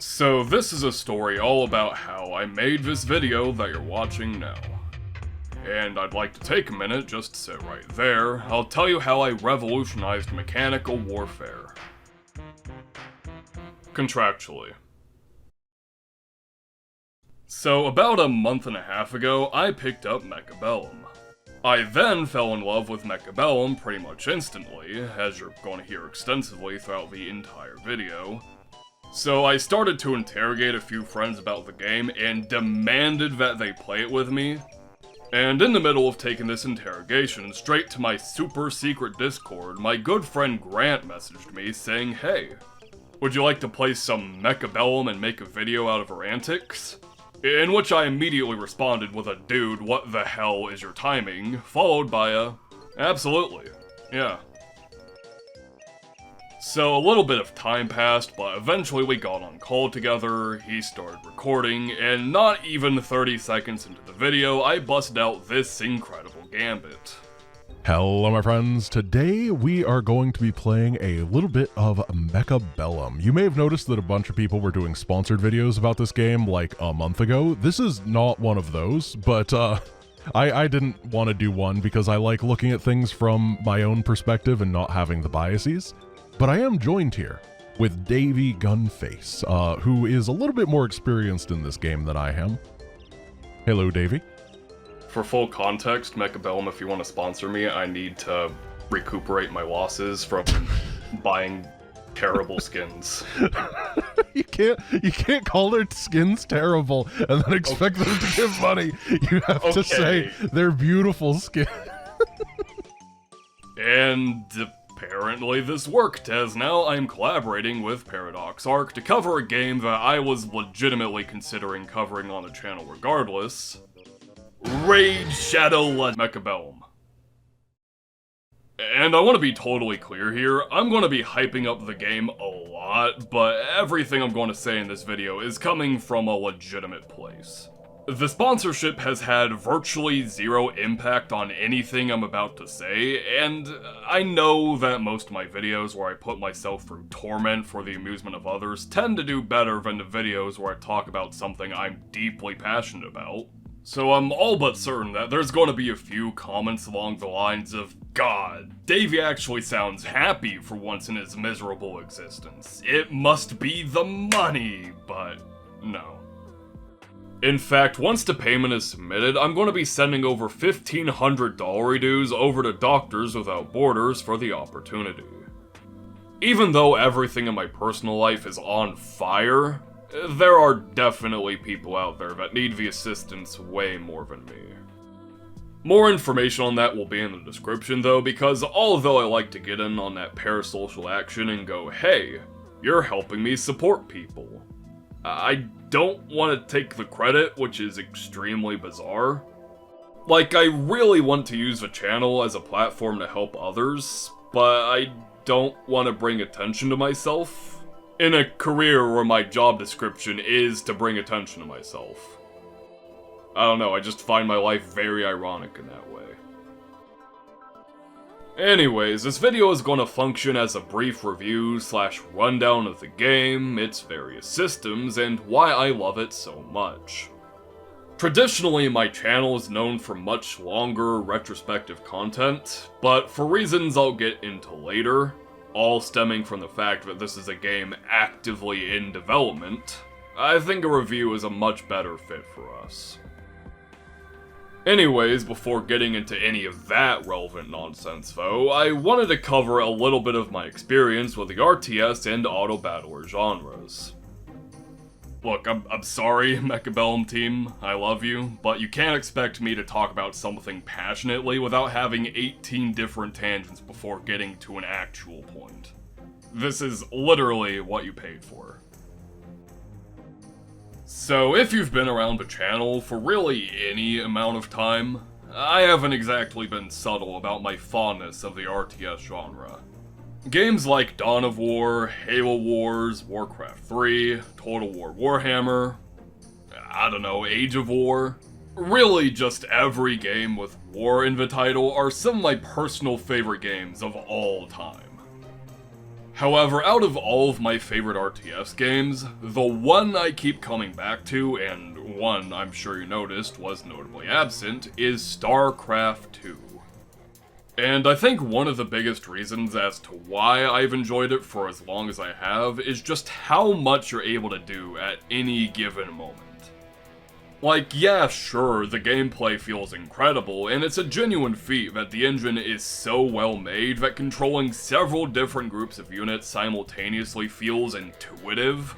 So this is a story all about how I made this video that you're watching now. And I'd like to take a minute just to sit right there. I'll tell you how I revolutionized mechanical warfare. Contractually. So about a month and a half ago, I picked up Mechabellum. I then fell in love with Mechabellum pretty much instantly, as you're going to hear extensively throughout the entire video. So I started to interrogate a few friends about the game and demanded that they play it with me. And in the middle of taking this interrogation straight to my super secret Discord, my good friend Grant messaged me saying, "Hey, would you like to play some Mechabellum and make a video out of her antics?" In which I immediately responded with a "Dude, what the hell is your timing?" followed by a "Absolutely, yeah." So a little bit of time passed, but eventually we got on call together, he started recording, and not even 30 seconds into the video, I busted out this incredible gambit. Hello my friends, today we are going to be playing a little bit of Mechabellum. You may have noticed that a bunch of people were doing sponsored videos about this game like a month ago. This is not one of those, but I didn't want to do one because I like looking at things from my own perspective and not having the biases. But I am joined here with Davey Gunface, who is a little bit more experienced in this game than I am. Hello, Davey. For full context, Mechabellum, if you want to sponsor me, I need to recuperate my losses from buying terrible skins. You can't call their skins terrible and then expect them to give money. You have to say they're beautiful skins. And apparently this worked, as now I'm collaborating with Paradox Arc to cover a game that I was legitimately considering covering on the channel regardless. Raid Shadow Mechabellum. And I want to be totally clear here, I'm going to be hyping up the game a lot, but everything I'm going to say in this video is coming from a legitimate place. The sponsorship has had virtually zero impact on anything I'm about to say, and I know that most of my videos where I put myself through torment for the amusement of others tend to do better than the videos where I talk about something I'm deeply passionate about. So I'm all but certain that there's going to be a few comments along the lines of, "God, Davey actually sounds happy for once in his miserable existence. It must be the money," but no. In fact, once the payment is submitted, I'm going to be sending over $1,500 dues over to Doctors Without Borders for the opportunity. Even though everything in my personal life is on fire, there are definitely people out there that need the assistance way more than me. More information on that will be in the description though, because although I like to get in on that parasocial action and go, "Hey, you're helping me support people," I don't want to take the credit, which is extremely bizarre. Like, I really want to use the channel as a platform to help others, but I don't want to bring attention to myself in a career where my job description is to bring attention to myself. I don't know, I just find my life very ironic in that way. Anyways, this video is going to function as a brief review / rundown of the game, its various systems, and why I love it so much. Traditionally, my channel is known for much longer retrospective content, but for reasons I'll get into later, all stemming from the fact that this is a game actively in development, I think a review is a much better fit for us. Anyways, before getting into any of that relevant nonsense though, I wanted to cover a little bit of my experience with the RTS and auto-battler genres. Look, I'm sorry, Mechabellum team, I love you, but you can't expect me to talk about something passionately without having 18 different tangents before getting to an actual point. This is literally what you paid for. So if you've been around the channel for really any amount of time, I haven't exactly been subtle about my fondness of the RTS genre. Games like Dawn of War, Halo Wars, Warcraft 3, Total War Warhammer, I don't know, Age of War, really just every game with war in the title are some of my personal favorite games of all time. However, out of all of my favorite RTS games, the one I keep coming back to, and one I'm sure you noticed was notably absent, is Starcraft 2. And I think one of the biggest reasons as to why I've enjoyed it for as long as I have is just how much you're able to do at any given moment. Like, yeah, sure, the gameplay feels incredible, and it's a genuine feat that the engine is so well made that controlling several different groups of units simultaneously feels intuitive.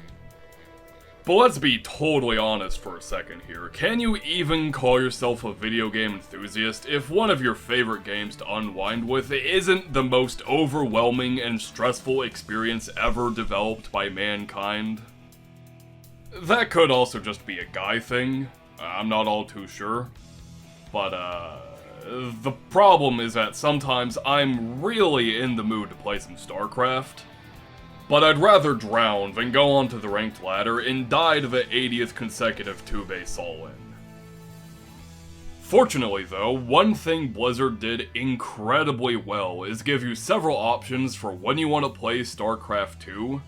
But let's be totally honest for a second here. Can you even call yourself a video game enthusiast if one of your favorite games to unwind with isn't the most overwhelming and stressful experience ever developed by mankind? That could also just be a guy thing. I'm not all too sure. But, the problem is that sometimes I'm really in the mood to play some Starcraft. But I'd rather drown than go onto the ranked ladder and die to the 80th consecutive 2-base all-in. Fortunately though, one thing Blizzard did incredibly well is give you several options for when you want to play StarCraft 2,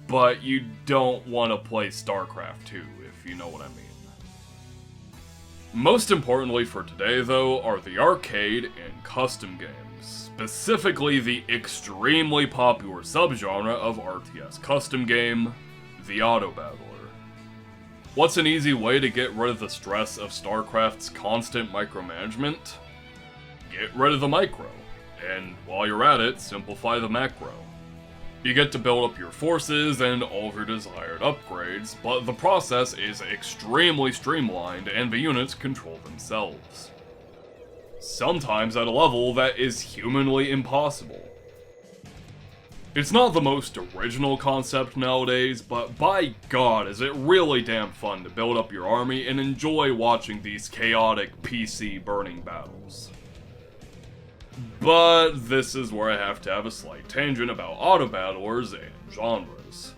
but you don't want to play StarCraft 2, if you know what I mean. Most importantly for today though are the arcade and custom games, specifically the extremely popular subgenre of RTS custom game, the autobattler. What's an easy way to get rid of the stress of StarCraft's constant micromanagement? Get rid of the micro, and while you're at it, simplify the macro. You get to build up your forces and all of your desired upgrades, but the process is extremely streamlined and the units control themselves. Sometimes at a level that is humanly impossible. It's not the most original concept nowadays, but by God is it really damn fun to build up your army and enjoy watching these chaotic PC burning battles. But this is where I have to have a slight tangent about autobattlers and genres.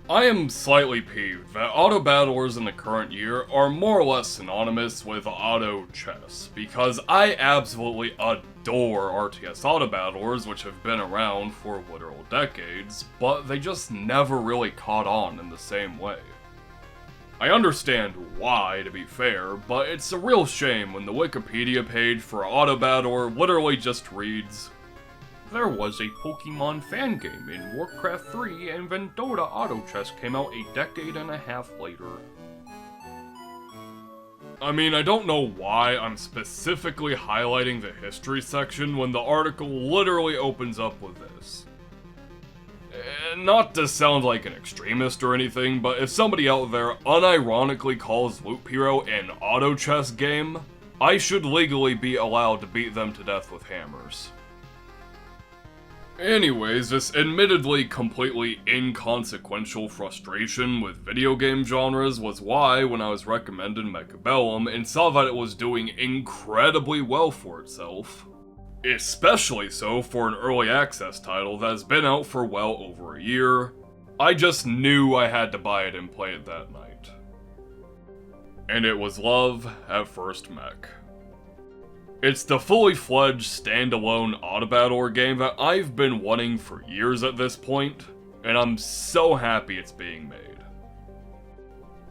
I am slightly peeved that autobattlers in the current year are more or less synonymous with auto chess, because I absolutely adore RTS autobattlers, which have been around for literal decades, but they just never really caught on in the same way. I understand why, to be fair, but it's a real shame when the Wikipedia page for autobattler literally just reads, "There was a Pokemon fan game in Warcraft 3 and then Dota Auto Chess came out a decade and a half later." I mean, I don't know why I'm specifically highlighting the history section when the article literally opens up with this. Not to sound like an extremist or anything, but if somebody out there unironically calls Loop Hero an auto chess game, I should legally be allowed to beat them to death with hammers. Anyways, this admittedly completely inconsequential frustration with video game genres was why, when I was recommended Mechabellum and saw that it was doing incredibly well for itself, especially so for an early access title that has been out for well over a year, I just knew I had to buy it and play it that night. And it was love at first mech. It's the fully fledged standalone autobattler game that I've been wanting for years at this point, and I'm so happy it's being made.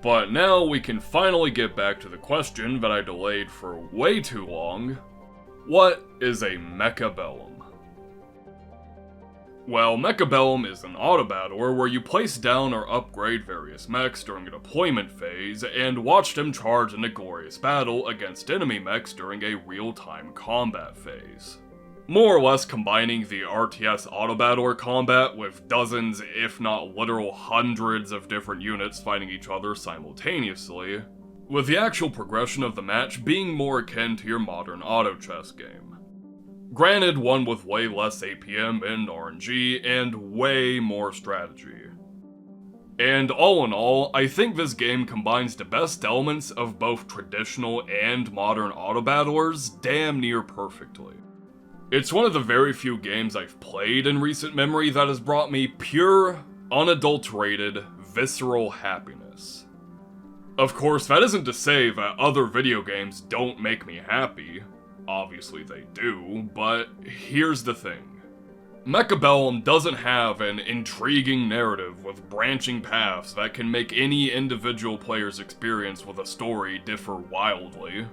But now we can finally get back to the question that I delayed for way too long. What is a Mechabellum? Well, Mechabellum is an autobattler where you place down or upgrade various mechs during a deployment phase and watch them charge in a glorious battle against enemy mechs during a real-time combat phase. More or less combining the RTS autobattler combat with dozens, if not literal hundreds of different units fighting each other simultaneously, with the actual progression of the match being more akin to your modern auto chess game. Granted, one with way less APM and RNG, and way more strategy. And all in all, I think this game combines the best elements of both traditional and modern autobattlers damn near perfectly. It's one of the very few games I've played in recent memory that has brought me pure, unadulterated, visceral happiness. Of course, that isn't to say that other video games don't make me happy. Obviously they do, but here's the thing. Mechabellum doesn't have an intriguing narrative with branching paths that can make any individual player's experience with a story differ wildly.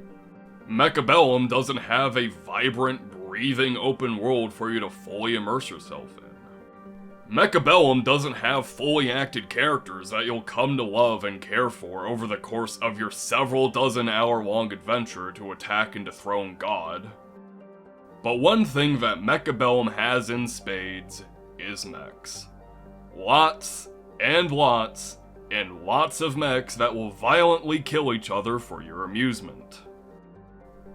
Mechabellum doesn't have a vibrant, breathing open world for you to fully immerse yourself in. Mechabellum doesn't have fully acted characters that you'll come to love and care for over the course of your several dozen hour-long adventure to attack and dethrone God. But one thing that Mechabellum has in spades is mechs. Lots and lots and lots of mechs that will violently kill each other for your amusement.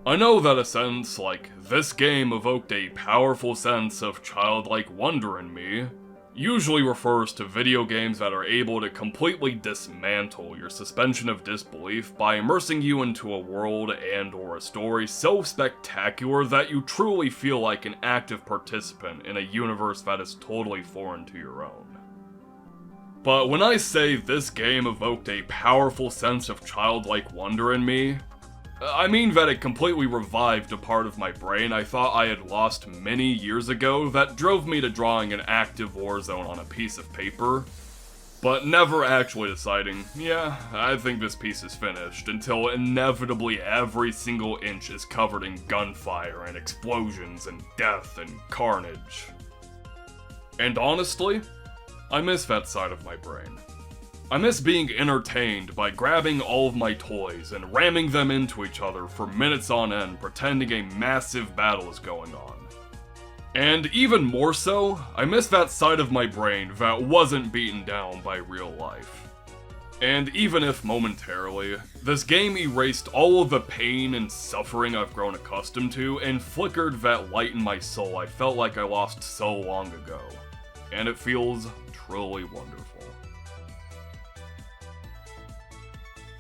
I know that a sentence like, "This game evoked a powerful sense of childlike wonder in me," usually refers to video games that are able to completely dismantle your suspension of disbelief by immersing you into a world and/or a story so spectacular that you truly feel like an active participant in a universe that is totally foreign to your own. But when I say this game evoked a powerful sense of childlike wonder in me, I mean that it completely revived a part of my brain I thought I had lost many years ago that drove me to drawing an active war zone on a piece of paper, but never actually deciding, yeah, I think this piece is finished, until inevitably every single inch is covered in gunfire and explosions and death and carnage. And honestly, I miss that side of my brain. I miss being entertained by grabbing all of my toys and ramming them into each other for minutes on end, pretending a massive battle is going on. And even more so, I miss that side of my brain that wasn't beaten down by real life. And even if momentarily, this game erased all of the pain and suffering I've grown accustomed to and flickered that light in my soul I felt like I lost so long ago. And it feels truly wonderful.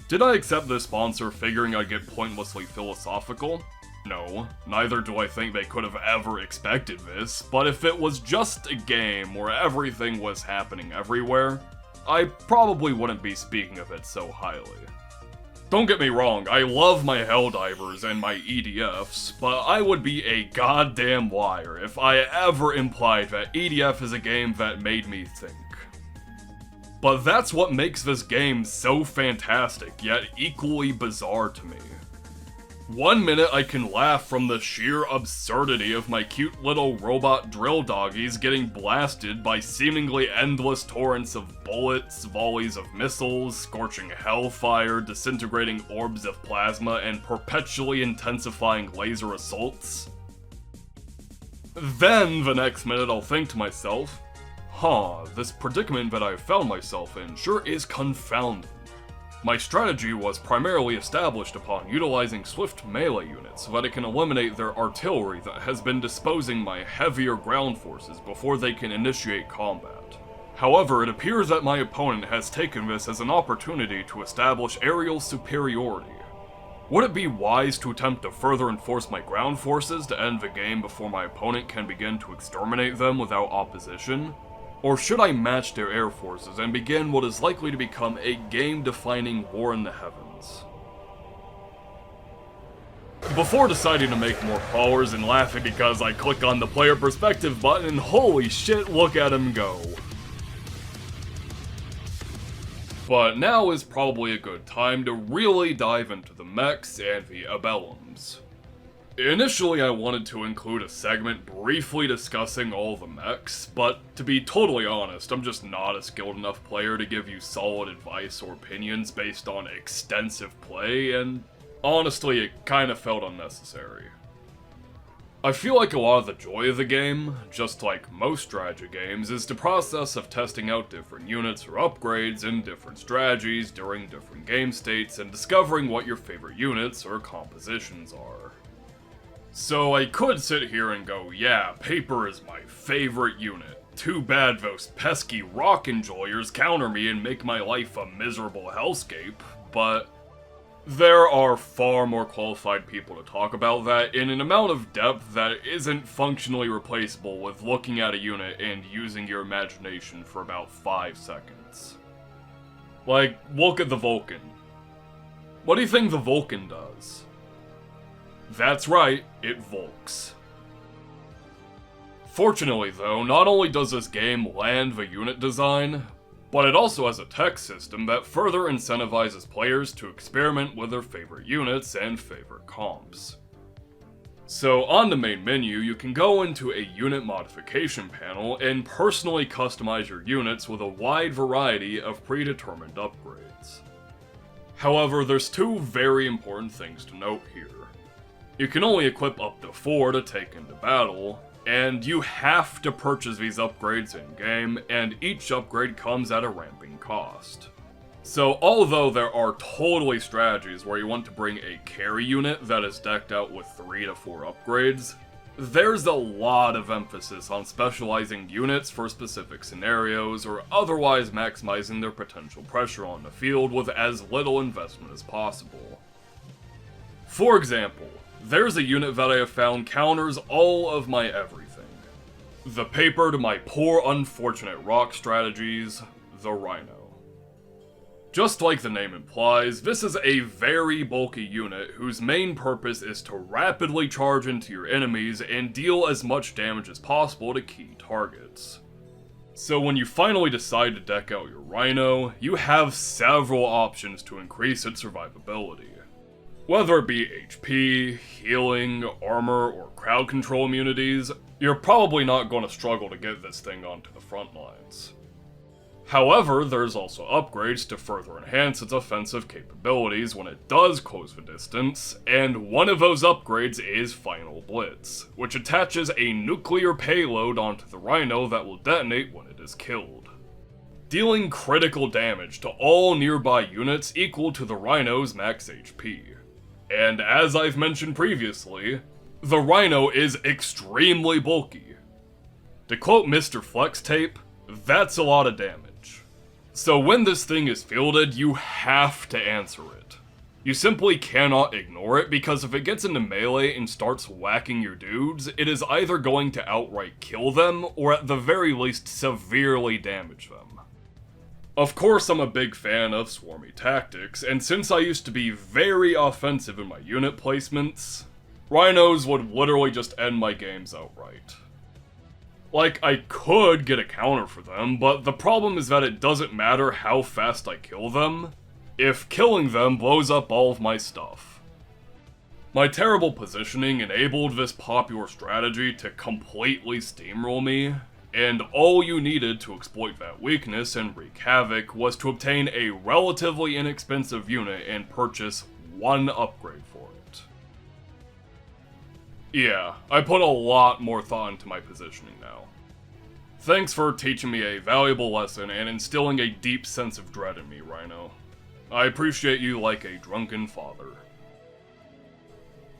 Did I accept this sponsor figuring I'd get pointlessly philosophical? No, neither do I think they could have ever expected this, but if it was just a game where everything was happening everywhere, I probably wouldn't be speaking of it so highly. Don't get me wrong, I love my Helldivers and my EDFs, but I would be a goddamn liar if I ever implied that EDF is a game that made me think. But that's what makes this game so fantastic, yet equally bizarre to me. One minute I can laugh from the sheer absurdity of my cute little robot drill doggies getting blasted by seemingly endless torrents of bullets, volleys of missiles, scorching hellfire, disintegrating orbs of plasma, and perpetually intensifying laser assaults. Then the next minute I'll think to myself, this predicament that I've found myself in sure is confounding. My strategy was primarily established upon utilizing swift melee units so that it can eliminate their artillery that has been disposing my heavier ground forces before they can initiate combat. However, it appears that my opponent has taken this as an opportunity to establish aerial superiority. Would it be wise to attempt to further enforce my ground forces to end the game before my opponent can begin to exterminate them without opposition? Or should I match their air forces and begin what is likely to become a game-defining war in the heavens? Before deciding to make more followers and laughing because I click on the player perspective button and holy shit, look at him go. But now is probably a good time to really dive into the mechs and the Mechabellums. Initially, I wanted to include a segment briefly discussing all the mechs, but to be totally honest, I'm just not a skilled enough player to give you solid advice or opinions based on extensive play, and honestly, it kinda felt unnecessary. I feel like a lot of the joy of the game, just like most strategy games, is the process of testing out different units or upgrades in different strategies during different game states and discovering what your favorite units or compositions are. So I could sit here and go, yeah, paper is my favorite unit. Too bad those pesky rock enjoyers counter me and make my life a miserable hellscape, but there are far more qualified people to talk about that in an amount of depth that isn't functionally replaceable with looking at a unit and using your imagination for about 5 seconds. Like, look at the Vulcan. What do you think the Vulcan does? That's right, it Volks. Fortunately though, not only does this game land the unit design, but it also has a tech system that further incentivizes players to experiment with their favorite units and favorite comps. So on the main menu, you can go into a unit modification panel and personally customize your units with a wide variety of predetermined upgrades. However, there's two very important things to note here. You can only equip up to 4 to take into battle, and you have to purchase these upgrades in-game, and each upgrade comes at a ramping cost. So although there are totally strategies where you want to bring a carry unit that is decked out with 3 to 4 upgrades, there's a lot of emphasis on specializing units for specific scenarios or otherwise maximizing their potential pressure on the field with as little investment as possible. For example, there's a unit that I have found counters all of my everything. The paper to my poor unfortunate rock strategies, the Rhino. Just like the name implies, this is a very bulky unit whose main purpose is to rapidly charge into your enemies and deal as much damage as possible to key targets. So when you finally decide to deck out your Rhino, you have several options to increase its survivability. Whether it be HP, healing, armor, or crowd control immunities, you're probably not going to struggle to get this thing onto the front lines. However, there's also upgrades to further enhance its offensive capabilities when it does close the distance, and one of those upgrades is Final Blitz, which attaches a nuclear payload onto the Rhino that will detonate when it is killed, dealing critical damage to all nearby units equal to the Rhino's max HP. And as I've mentioned previously, the Rhino is extremely bulky. To quote Mr. Flex Tape, that's a lot of damage. So when this thing is fielded, you have to answer it. You simply cannot ignore it, because if it gets into melee and starts whacking your dudes, it is either going to outright kill them, or at the very least severely damage them. Of course, I'm a big fan of swarmy tactics, and since I used to be very offensive in my unit placements, Rhinos would literally just end my games outright. Like, I could get a counter for them, but the problem is that it doesn't matter how fast I kill them, if killing them blows up all of my stuff. My terrible positioning enabled this popular strategy to completely steamroll me, and all you needed to exploit that weakness and wreak havoc was to obtain a relatively inexpensive unit and purchase one upgrade for it. Yeah, I put a lot more thought into my positioning now. Thanks for teaching me a valuable lesson and instilling a deep sense of dread in me, Rhino. I appreciate you like a drunken father.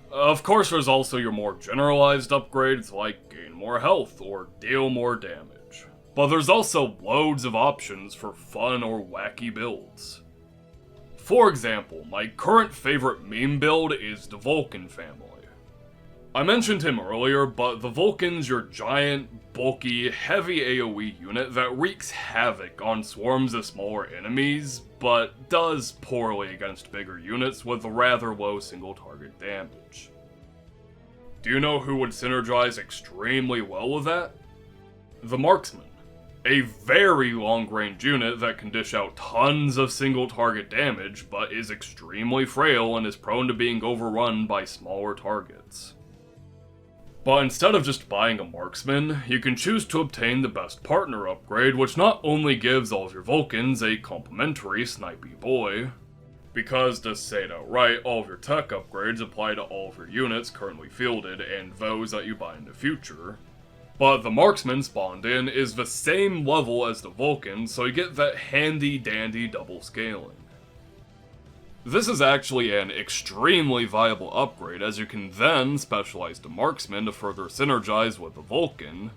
Of course, there's also your more generalized upgrades like gain more health or deal more damage. But there's also loads of options for fun or wacky builds. For example, my current favorite meme build is the Vulcan family. I mentioned him earlier, but the Vulcan's your giant, bulky, heavy AoE unit that wreaks havoc on swarms of smaller enemies, but does poorly against bigger units with rather low single target damage. Do you know who would synergize extremely well with that? The Marksman. A very long-range unit that can dish out tons of single target damage, but is extremely frail and is prone to being overrun by smaller targets. But instead of just buying a Marksman, you can choose to obtain the Best Partner upgrade, which not only gives all of your Vulcans a complimentary snipey boy, because to say it outright, all of your tech upgrades apply to all of your units currently fielded and those that you buy in the future, but the Marksman spawned in is the same level as the Vulcan, so you get that handy dandy double scaling. This is actually an extremely viable upgrade, as you can then specialize the Marksman to further synergize with the Vulcan.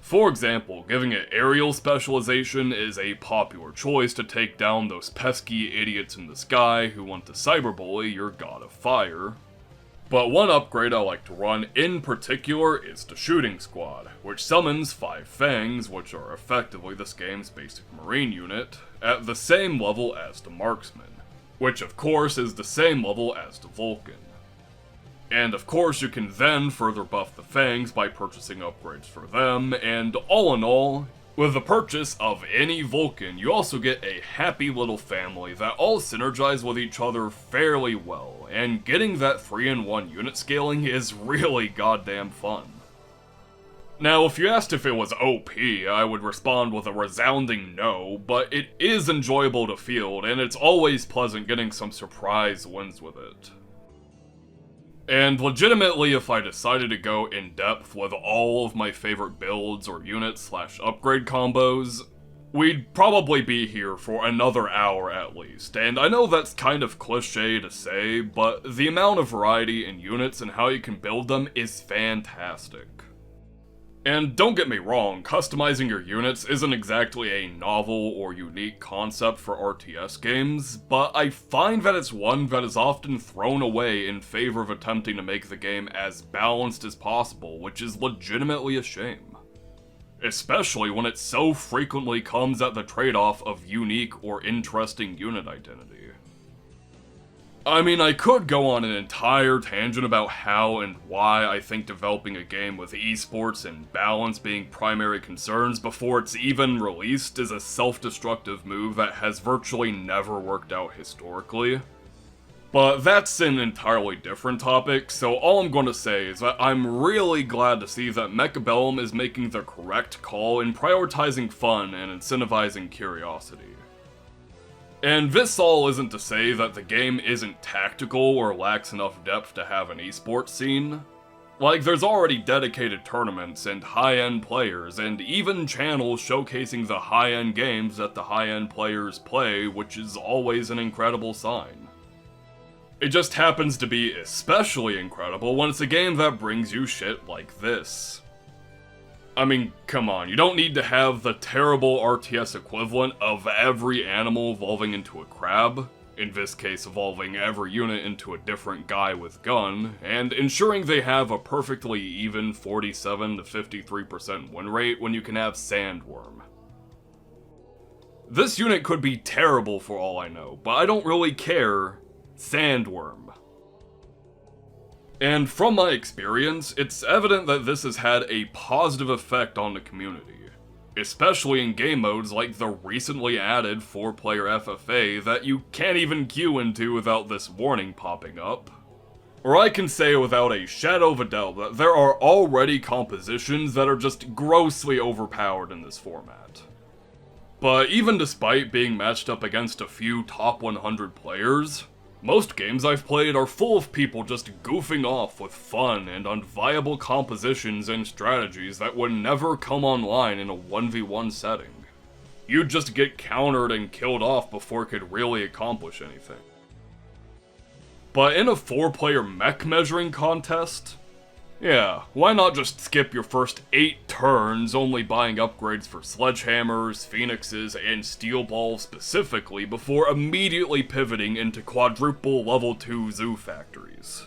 For example, giving it aerial specialization is a popular choice to take down those pesky idiots in the sky who want to cyberbully your god of fire. But one upgrade I like to run in particular is the Shooting Squad, which summons 5 Fangs, which are effectively this game's basic marine unit, at the same level as the Marksman, which of course is the same level as the Vulcan. And of course you can then further buff the Fangs by purchasing upgrades for them, and all in all, with the purchase of any Vulcan, you also get a happy little family that all synergize with each other fairly well, and getting that 3-in-1 unit scaling is really goddamn fun. Now, if you asked if it was OP, I would respond with a resounding no, but it is enjoyable to field, and it's always pleasant getting some surprise wins with it. And legitimately, if I decided to go in depth with all of my favorite builds or units / upgrade combos, we'd probably be here for another hour at least. And I know that's kind of cliche to say, but the amount of variety in units and how you can build them is fantastic. And don't get me wrong, customizing your units isn't exactly a novel or unique concept for RTS games, but I find that it's one that is often thrown away in favor of attempting to make the game as balanced as possible, which is legitimately a shame. Especially when it so frequently comes at the trade-off of unique or interesting unit identity. I mean, I could go on an entire tangent about how and why I think developing a game with esports and balance being primary concerns before it's even released is a self-destructive move that has virtually never worked out historically. But that's an entirely different topic, so all I'm going to say is that I'm really glad to see that Mechabellum is making the correct call in prioritizing fun and incentivizing curiosity. And this all isn't to say that the game isn't tactical or lacks enough depth to have an esports scene. Like, there's already dedicated tournaments and high-end players, and even channels showcasing the high-end games that the high-end players play, which is always an incredible sign. It just happens to be especially incredible when it's a game that brings you shit like this. I mean, come on, you don't need to have the terrible RTS equivalent of every animal evolving into a crab, in this case evolving every unit into a different guy with gun, and ensuring they have a perfectly even 47 to 53% win rate when you can have Sandworm. This unit could be terrible for all I know, but I don't really care. Sandworm. And from my experience, it's evident that this has had a positive effect on the community, especially in game modes like the recently added 4-player FFA that you can't even queue into without this warning popping up. Or I can say without a shadow of a doubt that there are already compositions that are just grossly overpowered in this format. But even despite being matched up against a few top 100 players, most games I've played are full of people just goofing off with fun and unviable compositions and strategies that would never come online in a 1v1 setting. You'd just get countered and killed off before it could really accomplish anything. But in a 4-player mech measuring contest? Yeah, why not just skip your first 8 turns only buying upgrades for sledgehammers, phoenixes, and steel balls specifically before immediately pivoting into quadruple level 2 zoo factories?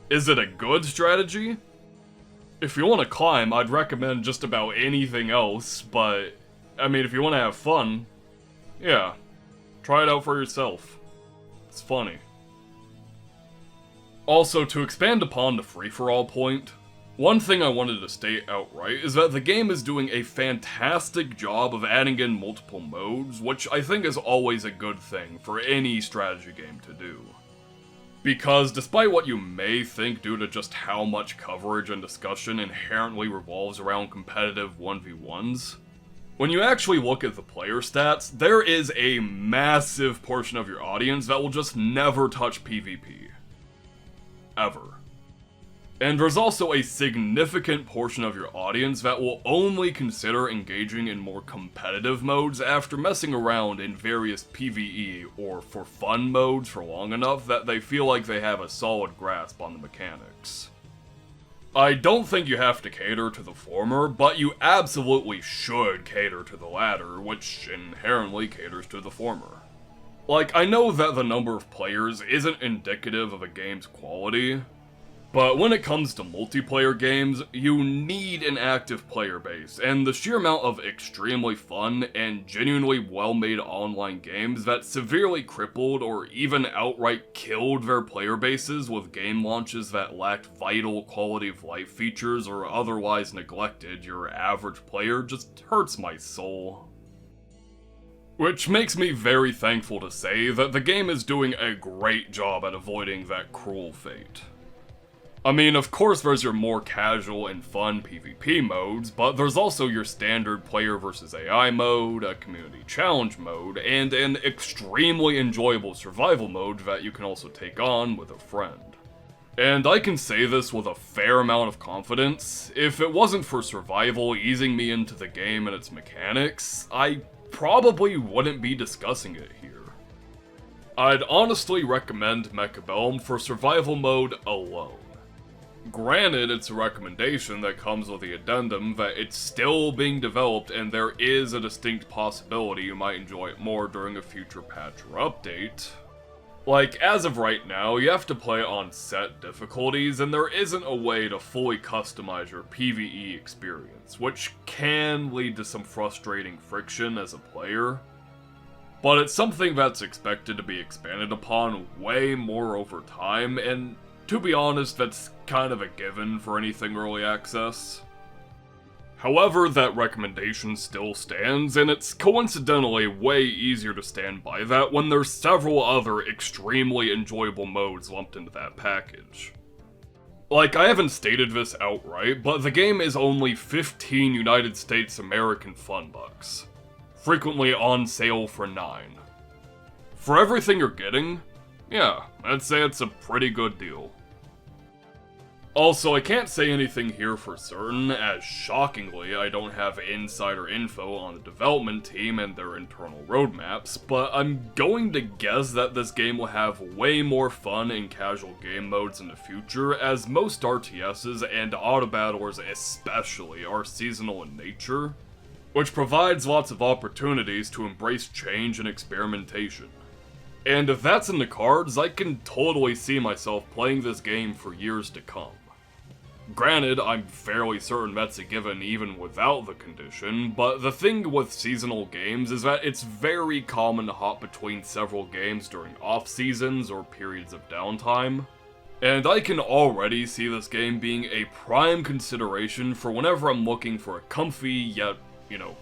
Is it a good strategy? If you want to climb, I'd recommend just about anything else, but I mean, if you want to have fun, yeah, try it out for yourself. It's funny. Also, to expand upon the free-for-all point, one thing I wanted to state outright is that the game is doing a fantastic job of adding in multiple modes, which I think is always a good thing for any strategy game to do. Because despite what you may think due to just how much coverage and discussion inherently revolves around competitive 1v1s, when you actually look at the player stats, there is a massive portion of your audience that will just never touch PvP. Ever. And there's also a significant portion of your audience that will only consider engaging in more competitive modes after messing around in various PvE or for fun modes for long enough that they feel like they have a solid grasp on the mechanics. I don't think you have to cater to the former, but you absolutely should cater to the latter, which inherently caters to the former. Like, I know that the number of players isn't indicative of a game's quality, But when it comes to multiplayer games, you need an active player base, and the sheer amount of extremely fun and genuinely well-made online games that severely crippled or even outright killed their player bases with game launches that lacked vital quality of life features or otherwise neglected your average player just hurts my soul. Which makes me very thankful to say that the game is doing a great job at avoiding that cruel fate. I mean, of course there's your more casual and fun PvP modes, but there's also your standard player versus AI mode, a community challenge mode, and an extremely enjoyable survival mode that you can also take on with a friend. And I can say this with a fair amount of confidence, if it wasn't for survival easing me into the game and its mechanics, I probably wouldn't be discussing it here. I'd honestly recommend Mechabellum for survival mode alone. Granted, it's a recommendation that comes with the addendum that it's still being developed and there is a distinct possibility you might enjoy it more during a future patch or update. Like, as of right now, you have to play on set difficulties and there isn't a way to fully customize your PvE experience, which can lead to some frustrating friction as a player. But it's something that's expected to be expanded upon way more over time, and to be honest, that's kind of a given for anything early access. However, that recommendation still stands, and it's coincidentally way easier to stand by that when there's several other extremely enjoyable modes lumped into that package. Like, I haven't stated this outright, but the game is only 15 United States American fun bucks, frequently on sale for 9. For everything you're getting, yeah, I'd say it's a pretty good deal. Also, I can't say anything here for certain, as shockingly, I don't have insider info on the development team and their internal roadmaps, but I'm going to guess that this game will have way more fun and casual game modes in the future, as most RTSs and autobattlers especially are seasonal in nature, which provides lots of opportunities to embrace change and experimentation. And if that's in the cards, I can totally see myself playing this game for years to come. Granted, I'm fairly certain that's a given even without the condition, but the thing with seasonal games is that it's very common to hop between several games during off-seasons or periods of downtime. And I can already see this game being a prime consideration for whenever I'm looking for a comfy yet,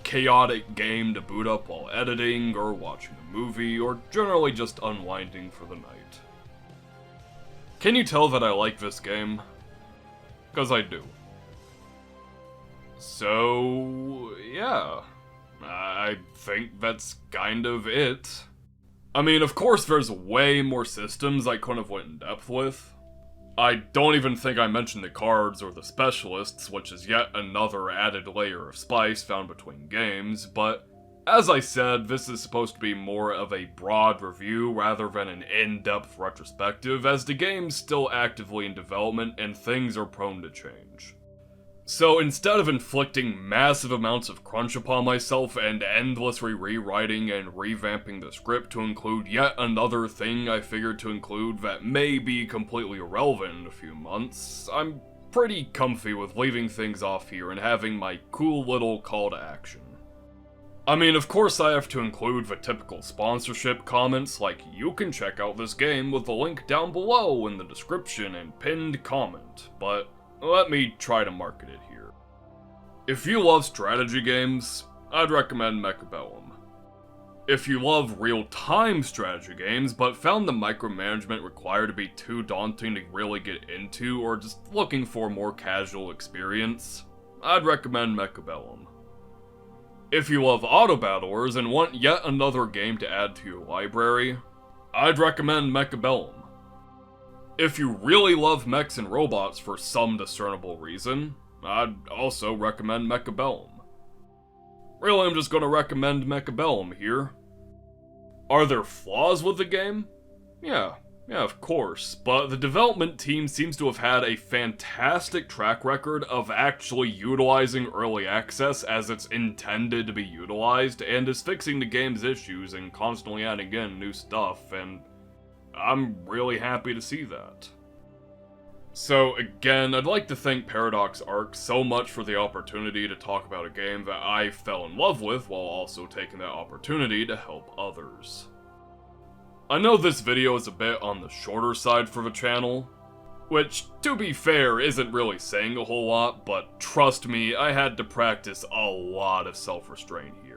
chaotic game to boot up while editing or watching a movie or generally just unwinding for the night. Can you tell that I like this game? Because I do. So, yeah. I think that's kind of it. I mean, of course there's way more systems I couldn't have went in depth with. I don't even think I mentioned the cards or the specialists, which is yet another added layer of spice found between games, but as I said, this is supposed to be more of a broad review rather than an in-depth retrospective, as the game's still actively in development and things are prone to change. So instead of inflicting massive amounts of crunch upon myself and endlessly rewriting and revamping the script to include yet another thing I figured to include that may be completely irrelevant in a few months, I'm pretty comfy with leaving things off here and having my cool little call to action. I mean, of course I have to include the typical sponsorship comments like, you can check out this game with the link down below in the description and pinned comment, but let me try to market it here. If you love strategy games, I'd recommend Mechabellum. If you love real-time strategy games, but found the micromanagement required to be too daunting to really get into, or just looking for a more casual experience, I'd recommend Mechabellum. If you love autobattlers and want yet another game to add to your library, I'd recommend Mechabellum. If you really love mechs and robots for some discernible reason, I'd also recommend Mechabellum. Really, I'm just gonna recommend Mechabellum here. Are there flaws with the game? Yeah, of course, but the development team seems to have had a fantastic track record of actually utilizing early access as it's intended to be utilized, and is fixing the game's issues and constantly adding in new stuff, and I'm really happy to see that. So again, I'd like to thank Paradox Arc so much for the opportunity to talk about a game that I fell in love with while also taking that opportunity to help others. I know this video is a bit on the shorter side for the channel, which, to be fair, isn't really saying a whole lot, but trust me, I had to practice a lot of self-restraint here.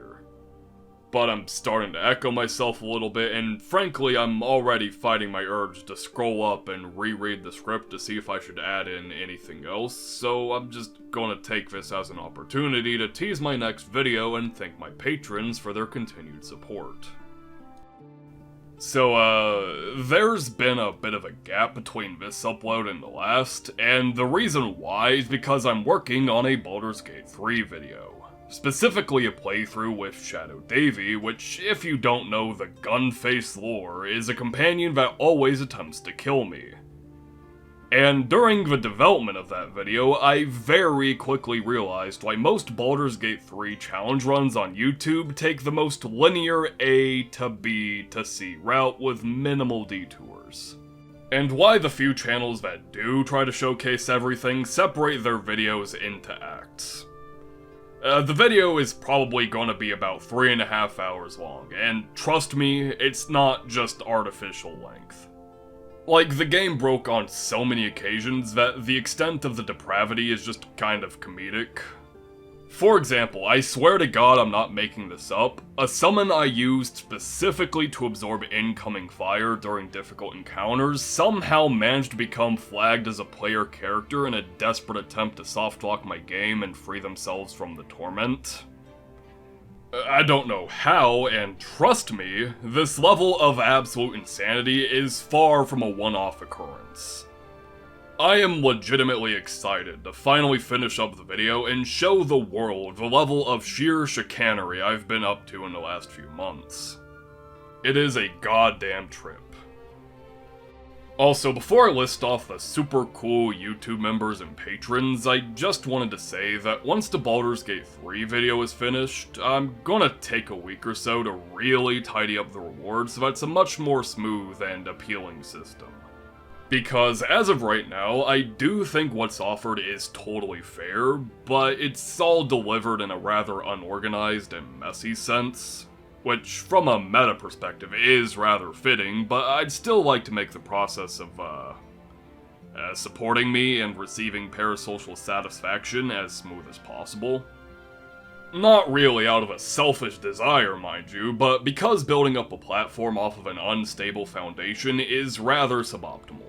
But I'm starting to echo myself a little bit, and frankly, I'm already fighting my urge to scroll up and reread the script to see if I should add in anything else, so I'm just gonna take this as an opportunity to tease my next video and thank my patrons for their continued support. So, there's been a bit of a gap between this upload and the last, and the reason why is because I'm working on a Baldur's Gate 3 video. Specifically a playthrough with Shadow Davey, which, if you don't know the Gunface lore, is a companion that always attempts to kill me. And during the development of that video, I very quickly realized why most Baldur's Gate 3 challenge runs on YouTube take the most linear A to B to C route with minimal detours. And why the few channels that do try to showcase everything separate their videos into acts. The video is probably going to be about 3.5 hours long, and trust me, it's not just artificial length. Like, the game broke on so many occasions that the extent of the depravity is just kind of comedic. For example, I swear to God I'm not making this up, a summon I used specifically to absorb incoming fire during difficult encounters somehow managed to become flagged as a player character in a desperate attempt to softlock my game and free themselves from the torment. I don't know how, and trust me, this level of absolute insanity is far from a one-off occurrence. I am legitimately excited to finally finish up the video and show the world the level of sheer chicanery I've been up to in the last few months. It is a goddamn trip. Also, before I list off the super cool YouTube members and patrons, I just wanted to say that once the Baldur's Gate 3 video is finished, I'm gonna take a week or so to really tidy up the rewards so that it's a much more smooth and appealing system. Because as of right now, I do think what's offered is totally fair, but it's all delivered in a rather unorganized and messy sense. Which, from a meta perspective, is rather fitting, but I'd still like to make the process of, supporting me and receiving parasocial satisfaction as smooth as possible. Not really out of a selfish desire, mind you, but because building up a platform off of an unstable foundation is rather suboptimal.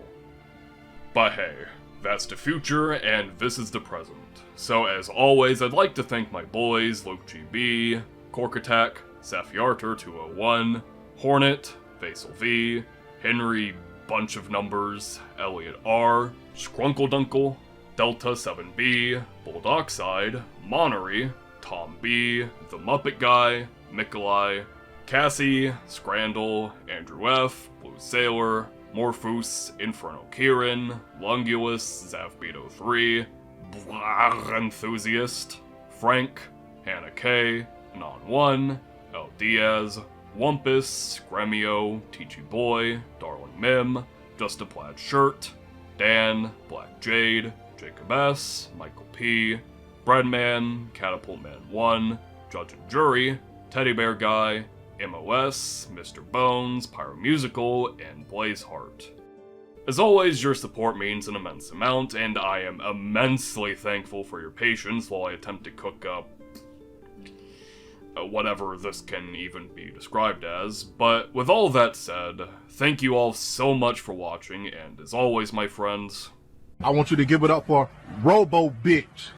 But hey, that's the future, and this is the present. So as always, I'd like to thank my boys, Luke GB, Cork Attack, Safiarter 201, Hornet, Vaisal V, Henry Bunch of Numbers, Elliot R, Skrunkledunkle, Delta 7B, Bulldoggside, Monnery, Tom B, The Muppet Guy, Nikolai, Cassie, Scrandle, Andrew F, Blue Sailor, Morphus, Inferno Kieran, Lungulus, Zavbeto 3, Blah Enthusiast, Frank, Hannah K, Non 1, El Diaz, Wumpus, Gremio, Teachy Boy, Darling Mim, Just a Plaid Shirt, Dan, Black Jade, Jacob S, Michael P, Breadman, Catapult Man 1, Judge and Jury, Teddy Bear Guy, MOS, Mr. Bones, Pyromusical, and Blazeheart. As always, your support means an immense amount, and I am immensely thankful for your patience while I attempt to cook up whatever this can even be described as. But with all that said, thank you all so much for watching, and as always, my friends, I want you to give it up for Robo Bitch.